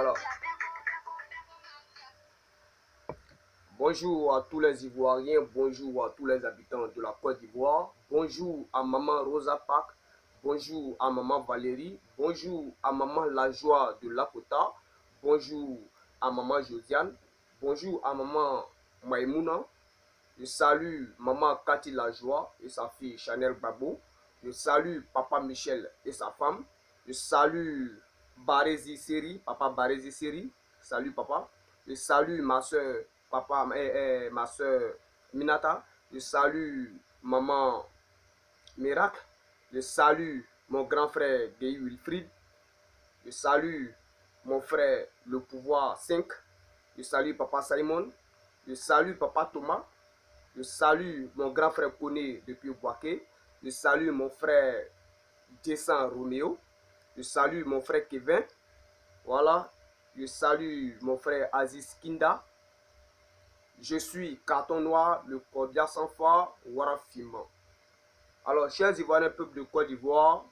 Voilà. Bonjour à tous les Ivoiriens, bonjour à tous les habitants de la Côte d'Ivoire, bonjour à maman Rosa Park, bonjour à maman Valérie, bonjour à maman La Joie de Lakota, bonjour à maman Josiane, bonjour à maman Maïmouna, je salue maman Cathy La Joie et sa fille Chanel Babo, je salue papa Michel et sa femme, je salue Barézi Seri, papa Barézi Seri, salut papa, je salue ma soeur papa ma soeur Minata, je salue maman Miracle, je salue mon grand frère Guy Wilfried, je salue mon frère Le Pouvoir 5, je salue papa Simon, je salue papa Thomas, je salue mon grand frère Koné depuis Boaké, je salue mon frère Descend Roméo, je salue mon frère Kevin, voilà, je salue mon frère Aziz Kinda. Je suis Carton Noir, le cordial sans foi, Warafima. Alors, chers Ivoiriens, peuple de Côte d'Ivoire,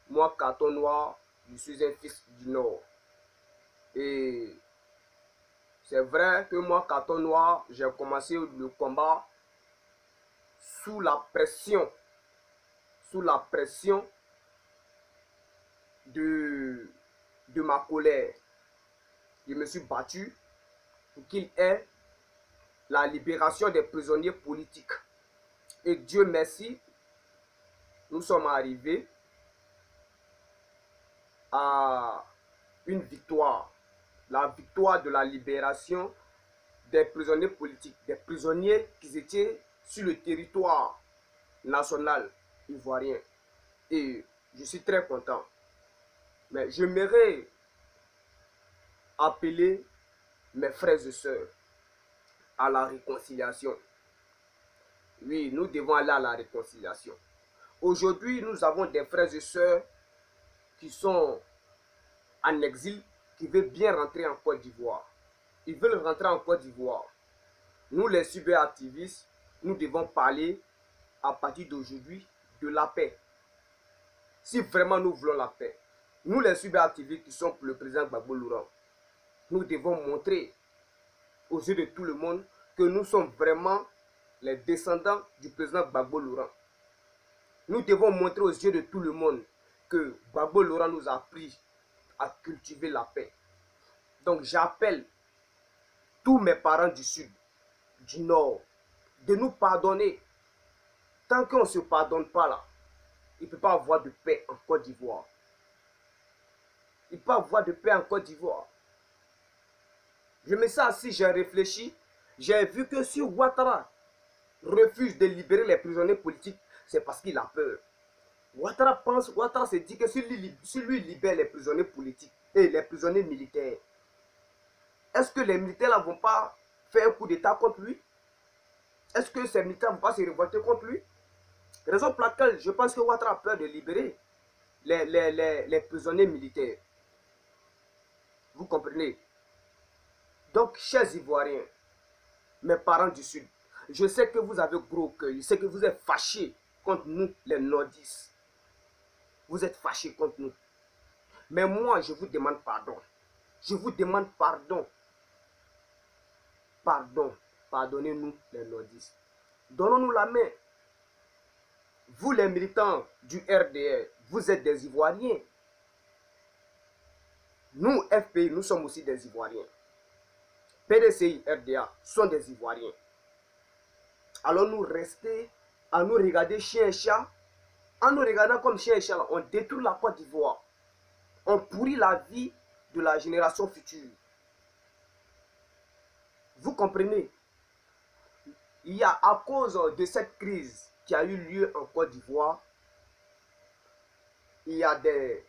moi, Carton Noir, je suis un fils du Nord. Et c'est vrai que moi, Carton Noir, j'ai commencé le combat sous la pression de ma colère. Je me suis battu pour qu'il ait la libération des prisonniers politiques. Et Dieu merci, nous sommes arrivés à une victoire. La victoire de la libération des prisonniers politiques, des prisonniers qui étaient sur le territoire national ivoirien. Et je suis très content. Mais j'aimerais appeler mes frères et sœurs à la réconciliation. Oui, nous devons aller à la réconciliation. Aujourd'hui, nous avons des frères et sœurs qui sont en exil, qui veulent bien rentrer en Côte d'Ivoire. Ils veulent rentrer en Côte d'Ivoire. Nous, les cyberactivistes, nous devons parler à partir d'aujourd'hui de la paix. Si vraiment nous voulons la paix, nous, les cyberactivistes qui sont pour le président Gbagbo Laurent, nous devons montrer aux yeux de tout le monde que nous sommes vraiment les descendants du président Gbagbo Laurent. Nous devons montrer aux yeux de tout le monde que Gbagbo Laurent nous a appris à cultiver la paix. Donc j'appelle tous mes parents du sud, du nord, de nous pardonner. Tant qu'on ne se pardonne pas là, il ne peut pas avoir de paix en Côte d'Ivoire. Il ne peut pas avoir de paix en Côte d'Ivoire. Je me sens assis, j'ai réfléchi, j'ai vu que si Ouattara refuse de libérer les prisonniers politiques, c'est parce qu'il a peur. Ouattara se dit que si lui libère les prisonniers politiques et les prisonniers militaires, est-ce que les militaires ne vont pas faire un coup d'état contre lui? Est-ce que ces militaires ne vont pas se révolter contre lui? Raison pour laquelle je pense que Ouattara a peur de libérer les prisonniers militaires. Vous comprenez? Donc, chers Ivoiriens, mes parents du Sud, je sais que vous avez gros cœur, je sais que vous êtes fâchés contre nous, les nordistes. Vous êtes fâchés contre nous. Mais moi, je vous demande pardon. Je vous demande pardon. Pardon. Pardonnez-nous, les nordistes. Donnons-nous la main. Vous, les militants du RDR, vous êtes des Ivoiriens. Nous, FPI, nous sommes aussi des Ivoiriens. PDCI, RDA sont des Ivoiriens. Allons-nous rester à nous regarder chien et chat? En nous regardant comme chien et chat, on détruit la Côte d'Ivoire. On pourrit la vie de la génération future. Vous comprenez? Il y a, à cause de cette crise qui a eu lieu en Côte d'Ivoire, il y a des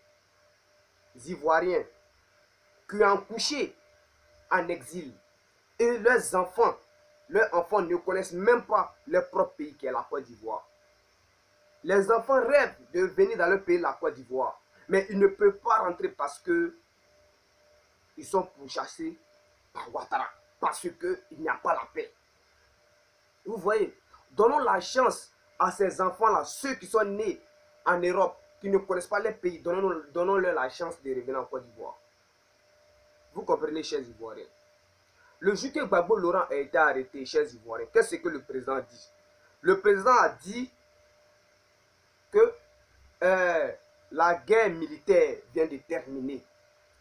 Ivoiriens qui ont couché en exil. Et leurs enfants ne connaissent même pas leur propre pays qui est la Côte d'Ivoire. Les enfants rêvent de venir dans leur pays, la Côte d'Ivoire. Mais ils ne peuvent pas rentrer parce que ils sont pourchassés par Ouattara. Parce qu'il n'y a pas la paix. Vous voyez, donnons la chance à ces enfants-là, ceux qui sont nés en Europe, qui ne connaissent pas leur pays, donnons-leur la chance de revenir en Côte d'Ivoire. Vous comprenez, chers Ivoiriens? Le jour que Gbagbo Laurent a été arrêté, chers Ivoiriens, qu'est-ce que le président a dit? Le président a dit que la guerre militaire vient de terminer.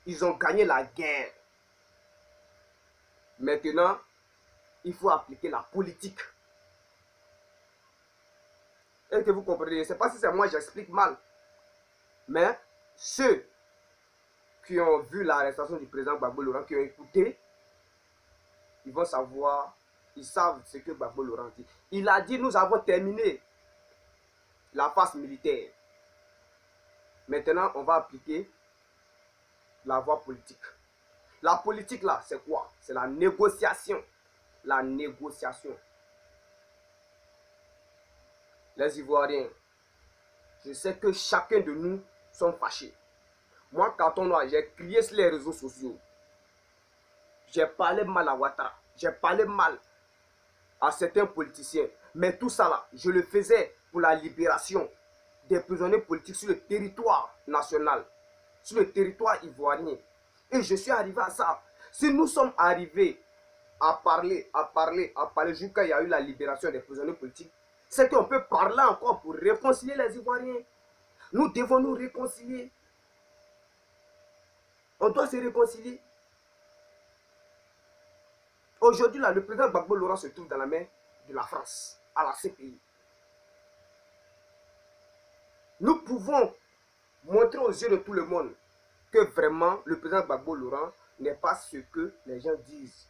Ils ont gagné la guerre. Maintenant, il faut appliquer la politique. Est-ce que vous comprenez? Je ne sais pas si c'est moi, j'explique mal. Mais ceux qui ont vu l'arrestation du président Gbagbo Laurent, qui ont écouté, ils vont savoir, ils savent ce que Gbagbo Laurent dit. Il a dit, nous avons terminé la phase militaire. Maintenant, on va appliquer la voie politique. La politique, là, c'est quoi? C'est la négociation. La négociation. Les Ivoiriens, je sais que chacun de nous sommes fâchés. Moi, quand on a, j'ai crié sur les réseaux sociaux. J'ai parlé mal à Ouattara. J'ai parlé mal à certains politiciens. Mais tout ça là, je le faisais pour la libération des prisonniers politiques sur le territoire national, sur le territoire ivoirien. Et je suis arrivé à ça. Si nous sommes arrivés à parler jusqu'à il y a eu la libération des prisonniers politiques, c'est qu'on peut parler encore pour réconcilier les Ivoiriens. Nous devons nous réconcilier. On doit se réconcilier. Aujourd'hui, là, le président Gbagbo Laurent se trouve dans la main de la France, à la CPI. Nous pouvons montrer aux yeux de tout le monde que vraiment le président Gbagbo Laurent n'est pas ce que les gens disent.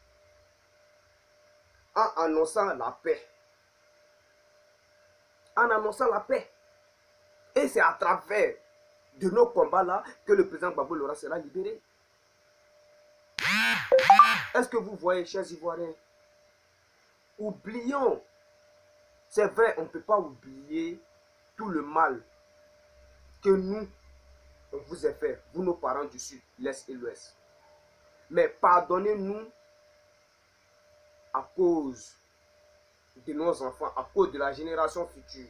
En annonçant la paix. En annonçant la paix. Et c'est à travers de nos combats-là que le président Gbagbo Laurent sera libéré. Est-ce que vous voyez, chers Ivoiriens? Oublions. C'est vrai, on ne peut pas oublier tout le mal que nous, on vous a fait, vous nos parents du Sud, l'Est et l'Ouest. Mais pardonnez-nous à cause de nos enfants, à cause de la génération future.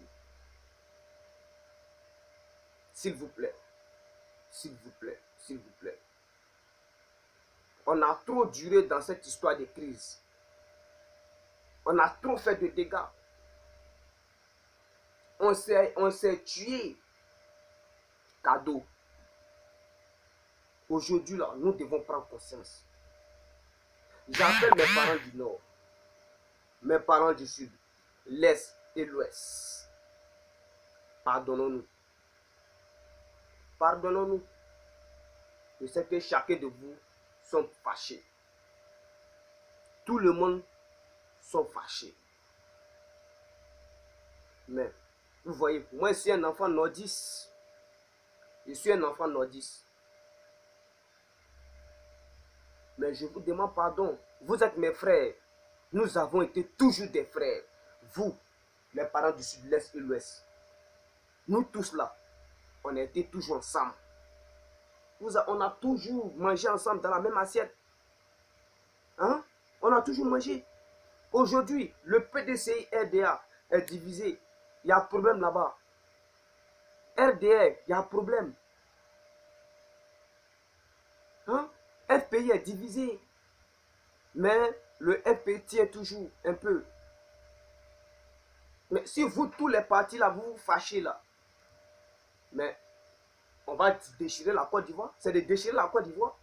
S'il vous plaît, s'il vous plaît, s'il vous plaît. On a trop duré dans cette histoire de crise. On a trop fait de dégâts. On s'est tué. Cadeau. Aujourd'hui, là, nous devons prendre conscience. J'appelle mes parents du Nord, mes parents du Sud, l'Est et l'Ouest. Pardonnons-nous. Pardonnons-nous. Je sais que chacun de vous sont fâchés. Tout le monde sont fâchés. Mais, vous voyez, moi je suis un enfant nordiste. Je suis un enfant nordiste. Mais je vous demande pardon. Vous êtes mes frères. Nous avons été toujours des frères. Vous, les parents du Sud, l'Est et l'Ouest. Nous tous là, on a été toujours ensemble. On a toujours mangé ensemble dans la même assiette. Hein? On a toujours mangé. Aujourd'hui, le PDCI RDA est divisé. Il y a un problème là-bas. RDA, il y a un problème. Hein? FPI est divisé. Mais le FPI tient toujours un peu. Mais si vous, tous les partis là, vous vous fâchez là. Mais on va déchirer la Côte d'Ivoire. C'est de déchirer la Côte d'Ivoire.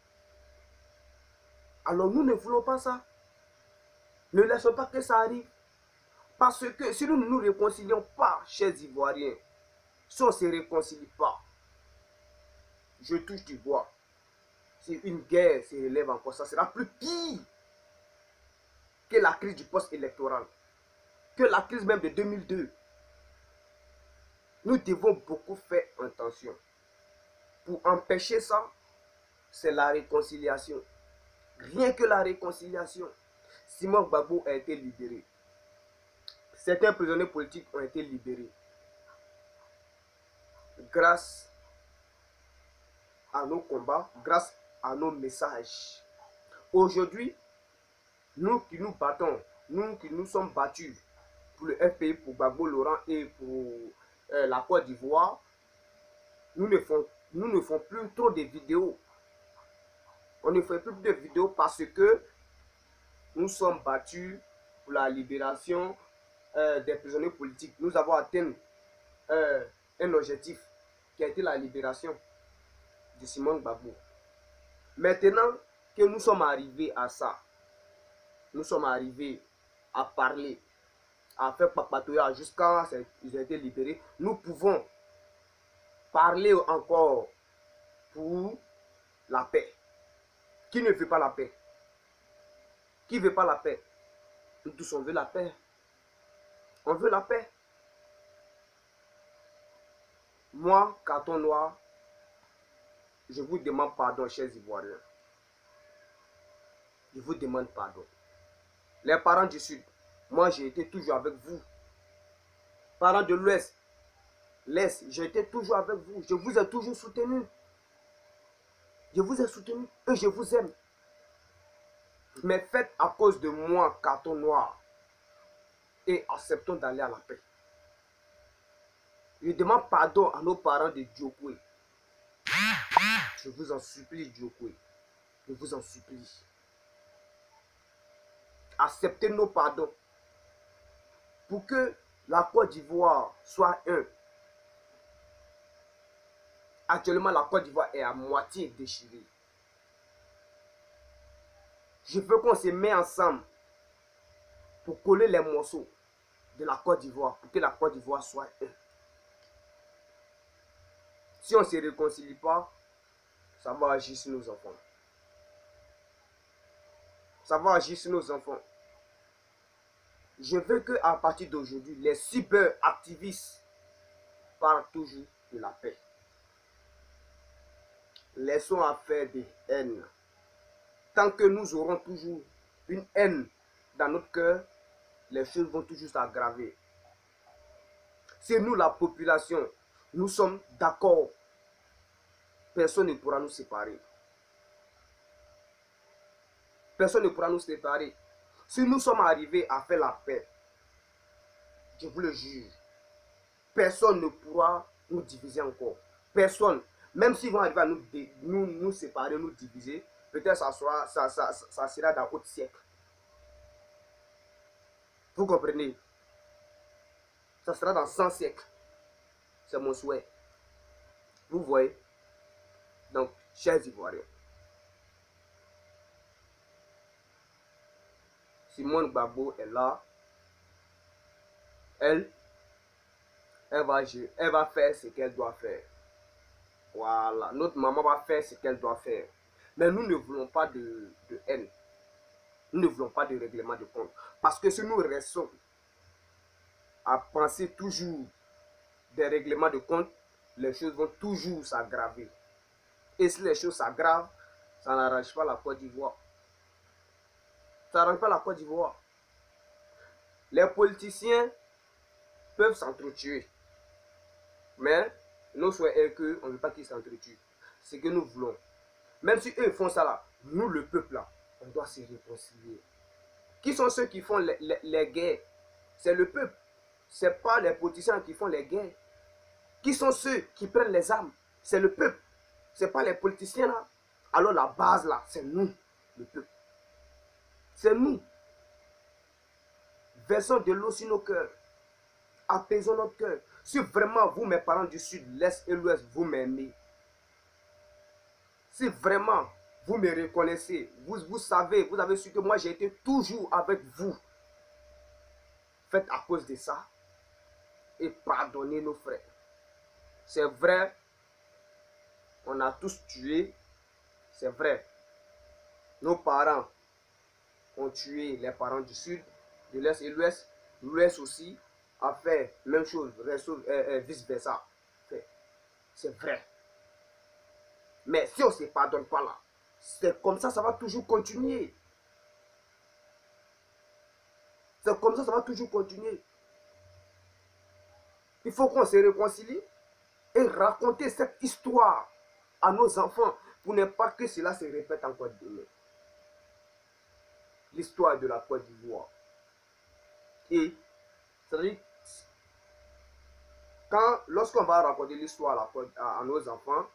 Alors nous ne voulons pas ça. Ne laissons pas que ça arrive. Parce que si nous ne nous réconcilions pas, chers Ivoiriens, si on ne se réconcilie pas, je touche du bois. Si une guerre se relève encore, ça sera plus pire que la crise du post-électoral, que la crise même de 2002. Nous devons beaucoup faire attention. Pour empêcher ça, c'est la réconciliation. Rien que la réconciliation. Simon Gbagbo a été libéré. Certains prisonniers politiques ont été libérés. Grâce à nos combats, grâce à nos messages. Aujourd'hui, nous qui nous battons, nous qui nous sommes battus pour le FPI, pour Gbagbo Laurent et pour la Côte d'Ivoire, nous ne font plus trop de vidéos. On ne fait plus de vidéos parce que nous sommes battus pour la libération des prisonniers politiques. Nous avons atteint un objectif qui a été la libération de Simone Gbagbo. Maintenant que nous sommes arrivés à ça, nous sommes arrivés à parler, à faire papatouillage jusqu'à ce qu'ils aient été libérés, nous pouvons parler encore pour la paix. Qui ne veut pas la paix? Qui ne veut pas la paix? Nous tous, on veut la paix. On veut la paix. Moi, Carton Noir, je vous demande pardon, chers Ivoiriens. Je vous demande pardon. Les parents du Sud, moi j'ai été toujours avec vous. Parents de l'Ouest, l'Est, j'ai été toujours avec vous. Je vous ai toujours soutenu. Je vous ai soutenu et je vous aime. Mais faites à cause de moi, Carton Noir, et acceptons d'aller à la paix. Je demande pardon à nos parents de Diokwe. Je vous en supplie, Diokwe. Je vous en supplie. Acceptez nos pardons pour que la Côte d'Ivoire soit un. Actuellement, la Côte d'Ivoire est à moitié déchirée. Je veux qu'on se mette ensemble pour coller les morceaux de la Côte d'Ivoire, pour que la Côte d'Ivoire soit un. Si on ne se réconcilie pas, ça va agir sur nos enfants. Ça va agir sur nos enfants. Je veux qu'à partir d'aujourd'hui, les cyber-activistes parlent toujours de la paix. Laissons à faire des haines. Tant que nous aurons toujours une haine dans notre cœur, les choses vont toujours s'aggraver. C'est nous, la population, nous sommes d'accord. Personne ne pourra nous séparer. Personne ne pourra nous séparer. Si nous sommes arrivés à faire la paix, je vous le jure, personne ne pourra nous diviser encore. Personne. Même s'ils vont arriver à nous séparer, nous diviser, peut-être ça sera dans d'autres siècles. Vous comprenez? Ça sera dans 100 siècles. C'est mon souhait. Vous voyez? Donc, chers Ivoiriens, Simone Gbagbo est là. Elle va faire ce qu'elle doit faire. Voilà. Notre maman va faire ce qu'elle doit faire. Mais nous ne voulons pas de haine. Nous ne voulons pas de règlement de compte. Parce que si nous restons à penser toujours des règlements de compte, les choses vont toujours s'aggraver. Et si les choses s'aggravent, ça n'arrange pas la Côte d'Ivoire. Ça n'arrange pas la Côte d'Ivoire. Les politiciens peuvent s'entretuer. Mais nos souhaits est qu'on ne veut pas qu'ils s'entretuent. C'est que nous voulons. Même si eux font ça là, nous le peuple là, on doit se réconcilier. Qui sont ceux qui font les guerres? C'est le peuple. Ce n'est pas les politiciens qui font les guerres. Qui sont ceux qui prennent les armes? C'est le peuple. Ce n'est pas les politiciens là. Alors la base là, c'est nous, le peuple. C'est nous. Versons de l'eau sur nos cœurs. Apaisons notre cœur. Si vraiment vous, mes parents du Sud, l'Est et l'Ouest, vous m'aimez, si vraiment vous me reconnaissez, vous savez, vous avez su que moi j'ai été toujours avec vous, faites à cause de ça et pardonnez nos frères. C'est vrai, on a tous tué, c'est vrai. Nos parents ont tué les parents du Sud, de l'Est et l'Ouest. L'Ouest aussi a fait la même chose, vice-versa. C'est vrai. Mais si on ne se pardonne pas là, c'est comme ça va toujours continuer. C'est comme ça va toujours continuer. Il faut qu'on se réconcilie et raconter cette histoire à nos enfants pour ne pas que cela se répète encore demain. L'histoire de la Côte d'Ivoire. Et, c'est-à-dire, lorsqu'on va raconter l'histoire à nos enfants,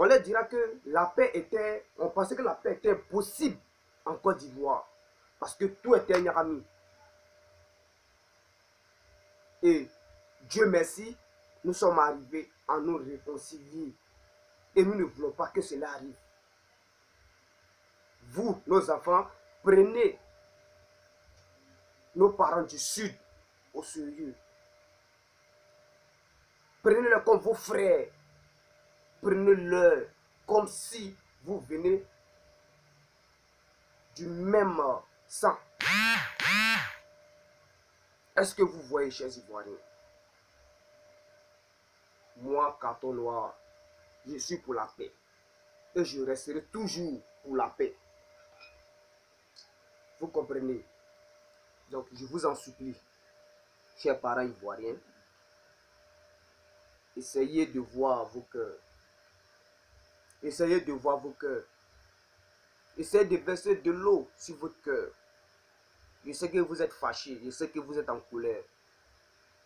on leur dira que la paix était, on pensait que la paix était impossible en Côte d'Ivoire. Parce que tout était un ami. Et Dieu merci, nous sommes arrivés à nous réconcilier. Et nous ne voulons pas que cela arrive. Vous, nos enfants, prenez nos parents du Sud au sérieux. Prenez-les comme vos frères. Prenez-le comme si vous venez du même sang. Est-ce que vous voyez, chers Ivoiriens? Moi, carton noir, je suis pour la paix. Et je resterai toujours pour la paix. Vous comprenez? Donc, je vous en supplie, chers parents ivoiriens, essayez de voir vos cœurs. Essayez de voir vos cœurs. Essayez de verser de l'eau sur votre cœur. Je sais que vous êtes fâchés, je sais que vous êtes en colère.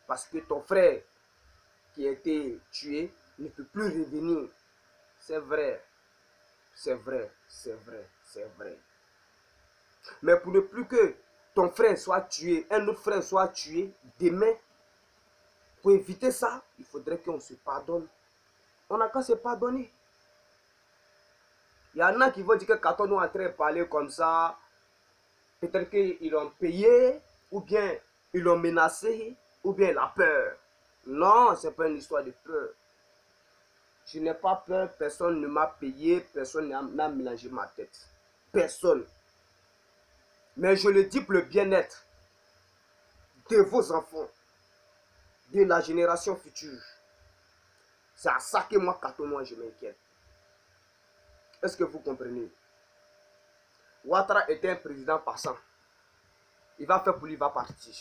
Parce que ton frère qui a été tué ne peut plus revenir. C'est vrai, c'est vrai, c'est vrai, c'est vrai. Mais pour ne plus que ton frère soit tué, un autre frère soit tué demain, pour éviter ça, il faudrait qu'on se pardonne. On n'a qu'à se pardonner. Il y en a qui vont dire que quand on est en train de parler comme ça, peut-être qu'ils l'ont payé, ou bien ils l'ont menacé, ou bien la peur. Non, ce n'est pas une histoire de peur. Je n'ai pas peur, personne ne m'a payé, personne n'a mélangé ma tête. Personne. Mais je le dis pour le bien-être de vos enfants, de la génération future. C'est à ça que moi, Katonoa, je m'inquiète. Est-ce que vous comprenez? Ouattara était un président passant. Il va faire pour lui, il va partir.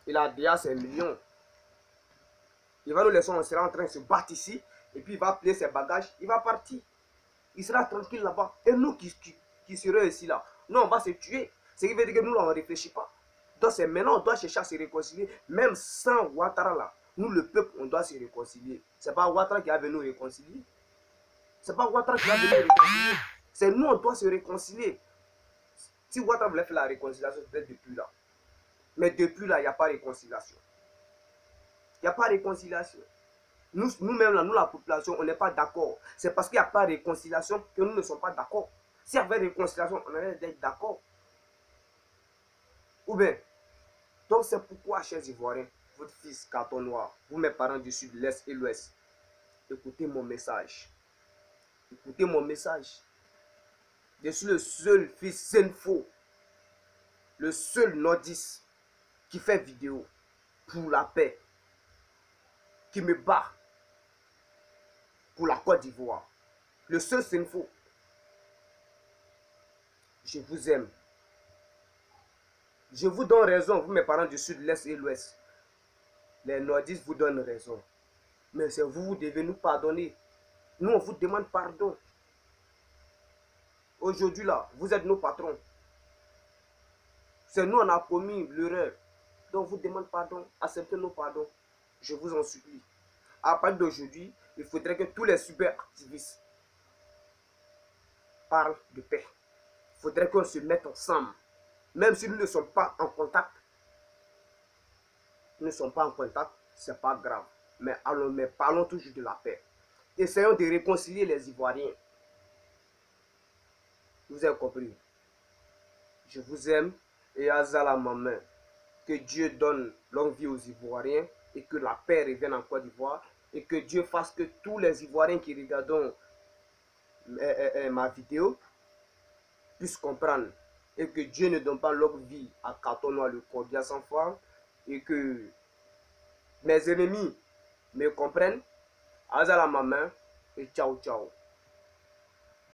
Il a déjà ses millions. Il va nous laisser, on sera en train de se battre ici. Et puis il va plier ses bagages, il va partir. Il sera tranquille là-bas. Et nous qui serons ici là, nous on va se tuer. Ce qui veut dire que nous on ne réfléchit pas. Donc c'est maintenant on doit chercher à se réconcilier. Même sans Ouattara là, nous le peuple on doit se réconcilier. C'est pas Ouattara qui va venir nous réconcilier. C'est pas Ouattara qui va venir réconcilier. C'est nous on doit se réconcilier. Si Ouattara voulait faire la réconciliation, peut-être depuis là. Mais depuis là, il n'y a pas de réconciliation. Il n'y a pas de réconciliation. Nous-mêmes, nous, la population, on n'est pas d'accord. C'est parce qu'il n'y a pas de réconciliation que nous ne sommes pas d'accord. S'il y avait réconciliation, on allait être d'accord. Ou bien, donc c'est pourquoi, chers Ivoiriens, votre fils carton noir, vous mes parents du Sud, l'Est et l'Ouest, écoutez mon message. Écoutez mon message. Je suis le seul fils Senfo, le seul nordiste qui fait vidéo pour la paix, qui me bat pour la Côte d'Ivoire. Le seul Senfo. Je vous aime. Je vous donne raison, vous mes parents du Sud, l'Est et l'Ouest. Les nordistes vous donnent raison. Mais c'est vous, vous devez nous pardonner. Nous, on vous demande pardon. Aujourd'hui là, vous êtes nos patrons. C'est nous, on a commis l'erreur. Donc, vous demande pardon. Acceptez nos pardons. Je vous en supplie. À partir d'aujourd'hui, il faudrait que tous les super activistes parlent de paix. Il faudrait qu'on se mette ensemble. Même si nous ne sommes pas en contact. Nous ne sommes pas en contact, ce n'est pas grave. Mais allons, mais parlons toujours de la paix. Essayons de réconcilier les Ivoiriens. Vous avez compris. Je vous aime et Azala ma main. Que Dieu donne longue vie aux Ivoiriens et que la paix revienne en Côte d'Ivoire et que Dieu fasse que tous les Ivoiriens qui regardent ma vidéo puissent comprendre et que Dieu ne donne pas longue vie à Katonoa le cordial sans foi et que mes ennemis me comprennent. Azala ma main et ciao ciao.